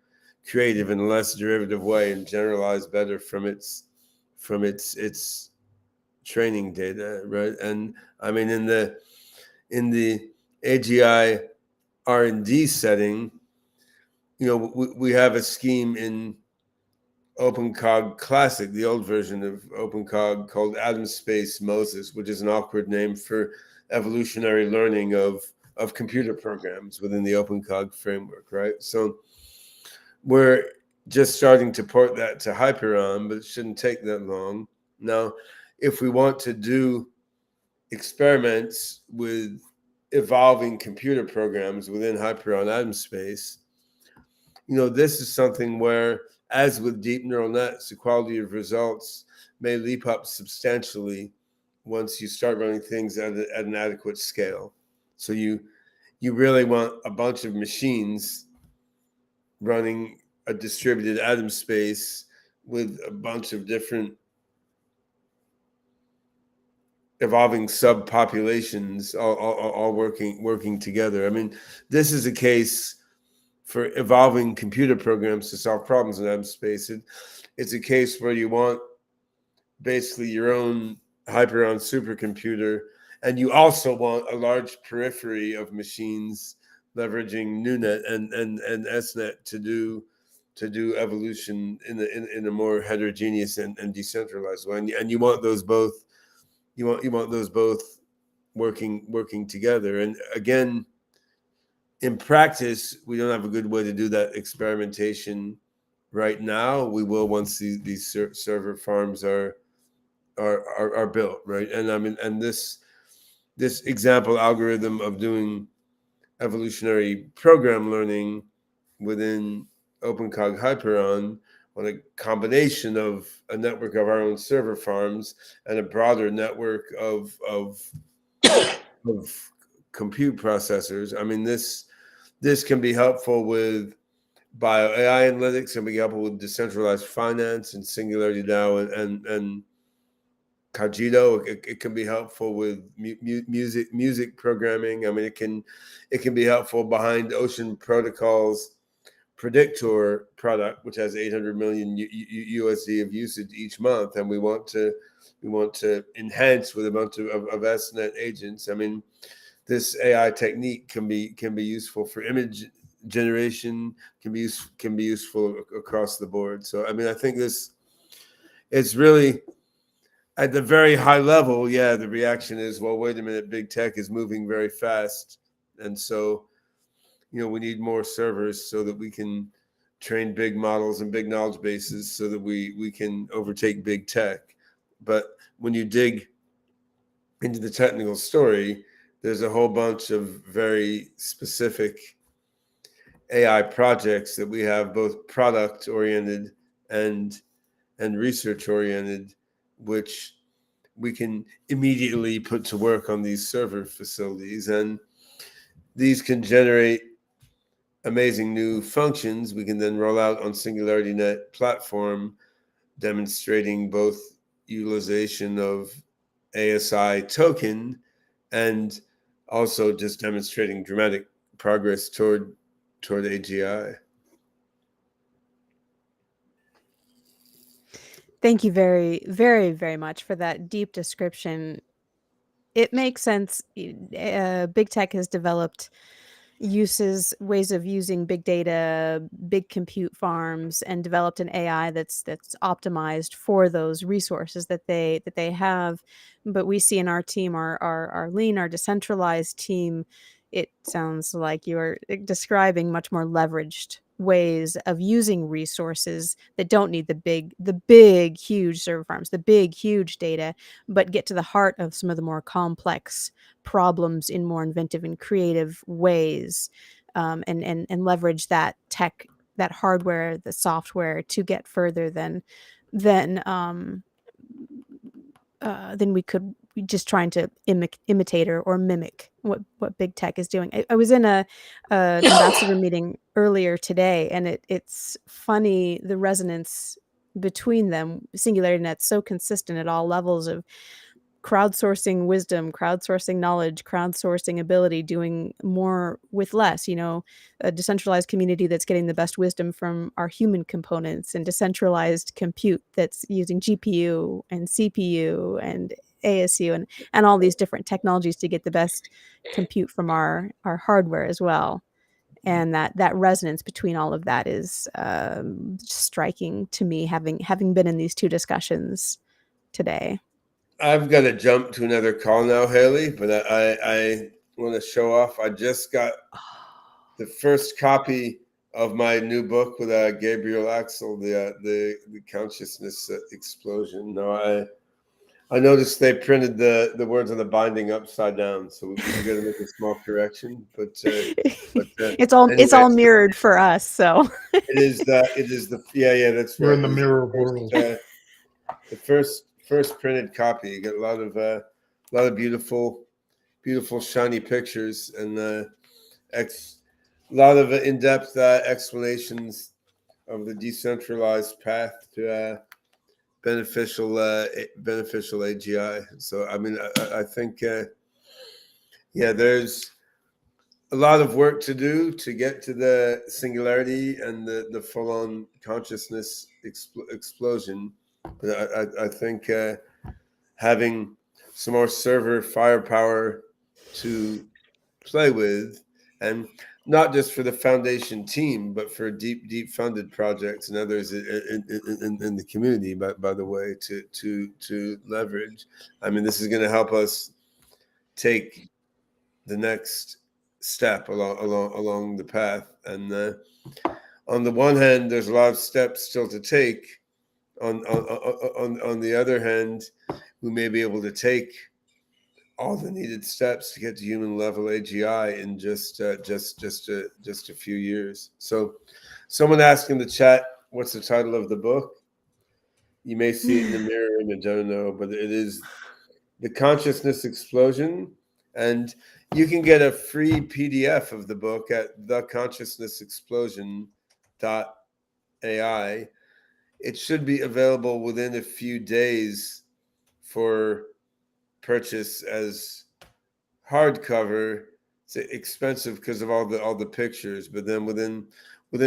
creative in a less derivative way and generalize better from its training data, right? And I mean, in the AGI R&D setting, we have a scheme in OpenCog Classic, the old version of OpenCog, called Atom Space Moses, which is an awkward name for evolutionary learning of computer programs within the OpenCog framework, right? So we're just starting to port that to Hyperon, but it shouldn't take that long. Now, if we want to do experiments with evolving computer programs within Hyperon Atom Space, this is something where as with deep neural nets, the quality of results may leap up substantially once you start running things at an adequate scale. So you really want a bunch of machines running a distributed atom space with a bunch of different evolving subpopulations all working together. I mean, this is a case for evolving computer programs to solve problems in atom space. It's a case where you want basically your own Hyperon supercomputer, and you also want a large periphery of machines leveraging NuNet and SNet to do evolution in a more heterogeneous and decentralized way. And you want those both. You want those both working together. And again, in practice, we don't have a good way to do that experimentation right now. We will once these server farms are built, right? And I mean, and this example algorithm of doing evolutionary program learning within OpenCog Hyperon on a combination of a network of our own server farms and a broader network of compute processors. I mean, this can be helpful with bio AI analytics, and be helpful with decentralized finance and Singularity DAO and Cogito. It can be helpful with music programming. I mean, it can be helpful behind Ocean Protocol's Predictor product, which has 800 million USD of usage each month, and we want to enhance with a bunch of SNet agents. I mean, this AI technique can be useful for image generation, can be useful across the board. So I mean, I think it's really at the very high level. Yeah, the reaction is, well, wait a minute, big tech is moving very fast, and so we need more servers so that we can train big models and big knowledge bases so that we can overtake big tech. But when you dig into the technical story, there's a whole bunch of very specific AI projects that we have, both product oriented and research oriented, which we can immediately put to work on these server facilities, and these can generate amazing new functions we can then roll out on SingularityNET platform, demonstrating both utilization of ASI token and also just demonstrating dramatic progress toward AGI.
Thank you very, very, very much for that deep description. It makes sense. Big tech has developed ways of using big data, big compute farms, and developed an AI that's optimized for those resources that they have. But we see in our team, our lean, our decentralized team, it sounds like you're describing much more leveraged ways of using resources that don't need the big huge server farms, the big huge data, but get to the heart of some of the more complex problems in more inventive and creative ways, and leverage that tech, that hardware, the software to get further than we could just trying to imitate or mimic what big tech is doing. I was in an ambassador meeting earlier today, and it's funny the resonance between them. SingularityNet's so consistent at all levels of crowdsourcing wisdom, crowdsourcing knowledge, crowdsourcing ability, doing more with less, a decentralized community that's getting the best wisdom from our human components, and decentralized compute that's using GPU and CPU and ASU and all these different technologies to get the best compute from our hardware as well. And that resonance between all of that is striking to me, having been in these two discussions today.
I've got to jump to another call now, Haley, but I want to show off. I just got the first copy of my new book with Gabriel Axel, the consciousness explosion. No, I noticed they printed the words on the binding upside down, so we got to make a small correction. But
it's all
anyway,
mirrored for us. So
it is the yeah, that's
We're
right.
in the
It's
mirror
first,
world.
the first printed copy. You get a lot of beautiful shiny pictures and a lot of in-depth explanations of the decentralized path to beneficial AGI. So I mean, I think there's a lot of work to do to get to the singularity and the full-on consciousness explosion. But I think having some more server firepower to play with, and not just for the foundation team, but for deep funded projects and others in the community, by the way, to leverage. I mean, this is going to help us take the next step along the path. And on the one hand, there's a lot of steps still to take. On the other hand, we may be able to take all the needed steps to get to human level AGI in just a few years. So, someone asked in the chat, "What's the title of the book?" You may see it in the mirror image. I don't know, but it is The Consciousness Explosion, and you can get a free PDF of the book at theconsciousnessexplosion.ai. It should be available within a few days for purchase as hardcover. It's expensive because of all the pictures, but then within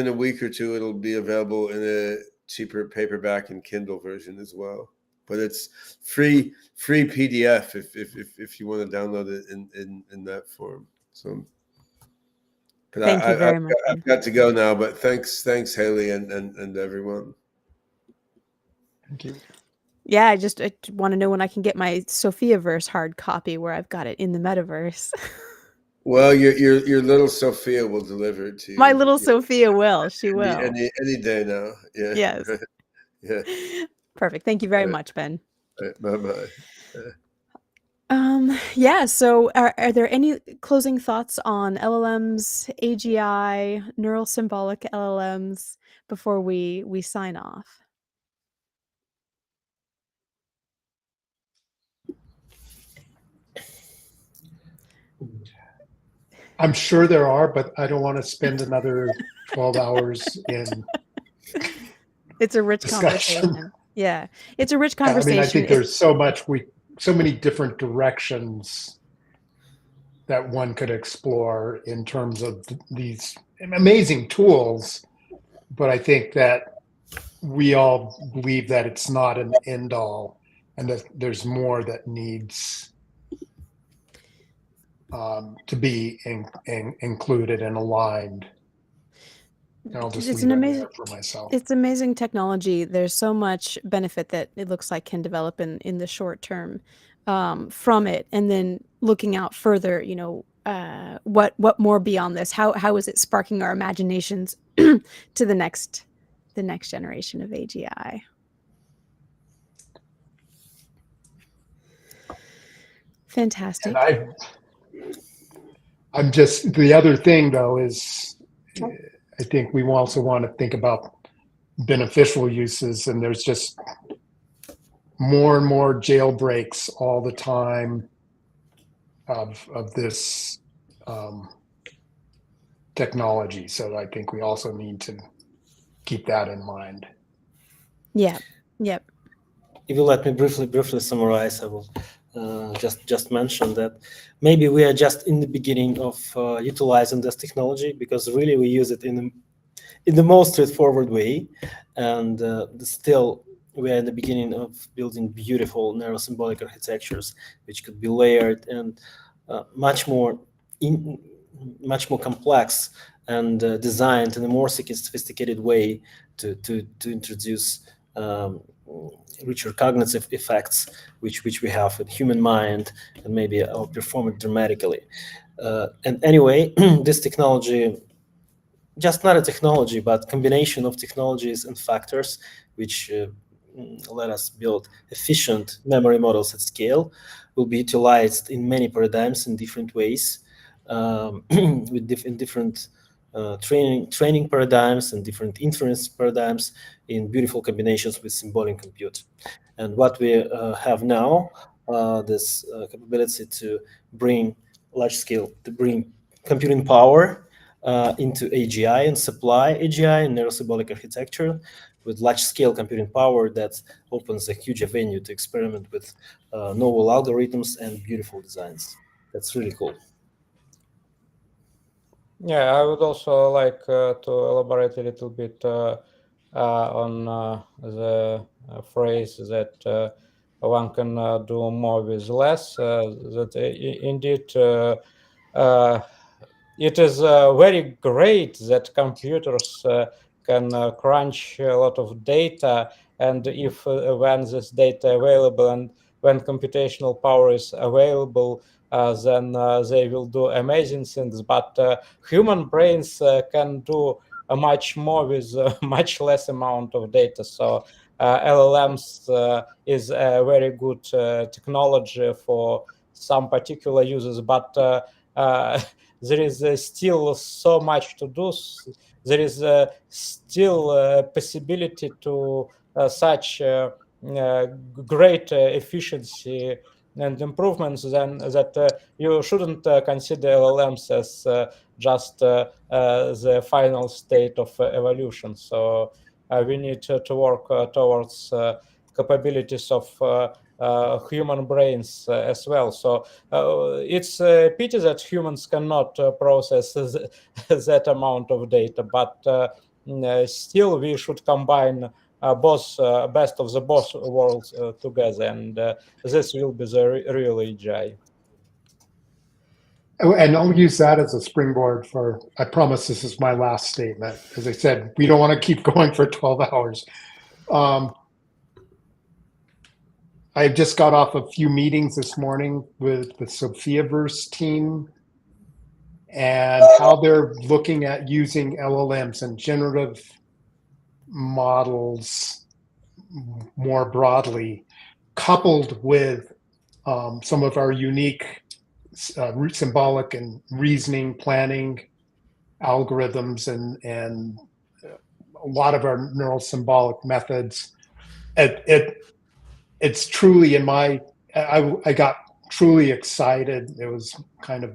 a week or two, it'll be available in a cheaper paperback and Kindle version as well. But it's free PDF if you want to download it in that form. So, but
thank you very much.
I've got to go now. But thanks Haley and everyone.
Thank you.
Yeah, I want to know when I can get my Sophiaverse hard copy where I've got it in the metaverse.
Well, your little Sophia will deliver it to you.
My little Sophia will. She will.
Any day now. Yeah.
Yes.
Yeah.
Perfect. Thank you very much, Ben.
Bye-bye.
Yeah, so are there any closing thoughts on LLMs, AGI, neural-symbolic LLMs before we sign off?
I'm sure there are, but I don't want to spend another 12 hours in
It's a rich
discussion.
conversation. Yeah, it's a rich conversation.
I mean, I think there's so many different directions that one could explore in terms of these amazing tools, but I think that we all believe that it's not an end all, and that there's more that needs to be included and aligned. And I'll just leave it there for myself.
It's amazing technology. There's so much benefit that it looks like can develop in the short term from it, and then looking out further, what more beyond this? How is it sparking our imaginations to the next generation of AGI? Fantastic.
And I'm just, the other thing though is, I think we also want to think about beneficial uses, and there's just more and more jailbreaks all the time of this technology. So I think we also need to keep that in mind.
Yeah. Yep.
If you let me briefly summarize, I will just mention that maybe we are just in the beginning of utilizing this technology, because really we use it in the most straightforward way, and still we are in the beginning of building beautiful neural-symbolic architectures, which could be layered and much more complex and designed in a more sophisticated way to introduce richer cognitive effects, which we have with human mind, and maybe perform it dramatically. And anyway, this technology, just not a technology, but combination of technologies and factors, which let us build efficient memory models at scale will be utilized in many paradigms in different ways, with different training paradigms and different inference paradigms in beautiful combinations with symbolic compute. And what we have now, this capability to bring bring computing power into AGI and supply AGI and Neural-symbolic architecture with large-scale computing power that opens a huge avenue to experiment with novel algorithms and beautiful designs. That's really cool.
Yeah, I would also like to elaborate a little bit on the phrase that one can do more with less. That indeed it is very great that computers can crunch a lot of data, and if when this data available and when computational power is available, then they will do amazing things. But human brains can do much more with much less amount of data. So LLMs is a very good technology for some particular users, but there is still so much to do. There is still a possibility to such great efficiency and improvements, then that you shouldn't consider LLMs as just the final state of evolution. So we need to work towards capabilities of human brains as well. So it's a pity that humans cannot process that amount of data, but still we should combine both best of the both worlds together, and this will be the real AGI.
And I'll use that as a springboard for, I promise this is my last statement. As I said, we don't want to keep going for 12 hours. I just got off a few meetings this morning with the Sophiaverse team and how they're looking at using LLMs and generative models more broadly, coupled with some of our unique symbolic and reasoning planning algorithms and a lot of our neural symbolic methods. It's truly in my, I got truly excited. It was kind of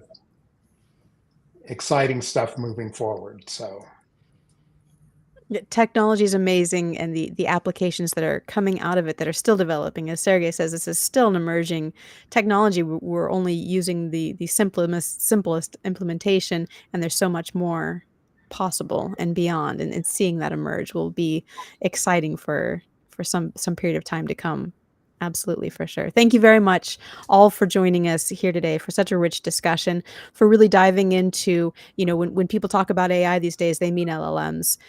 exciting stuff moving forward. So
technology is amazing, and the applications that are coming out of it that are still developing. As Sergey says, this is still an emerging technology. We're only using the simplest implementation, and there's so much more possible and beyond. And seeing that emerge will be exciting for some period of time to come. Absolutely, for sure. Thank you very much all for joining us here today for such a rich discussion, for really diving into, when people talk about AI these days, they mean LLMs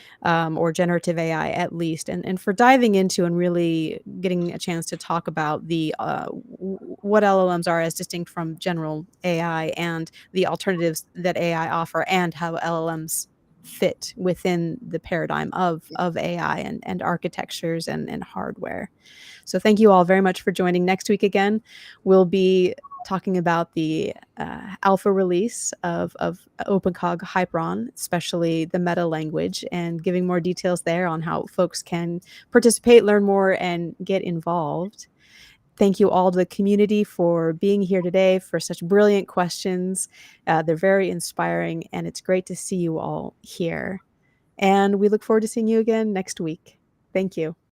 or generative AI at least, and for diving into and really getting a chance to talk about the what LLMs are as distinct from general AI and the alternatives that AI offer, and how LLMs fit within the paradigm of AI and architectures and hardware. So thank you all very much for joining. Next week again, we'll be talking about the alpha release of OpenCog Hyperon, especially the meta language, and giving more details there on how folks can participate, learn more, and get involved. Thank you all to the community for being here today, for such brilliant questions. They're very inspiring, and it's great to see you all here. And we look forward to seeing you again next week. Thank you.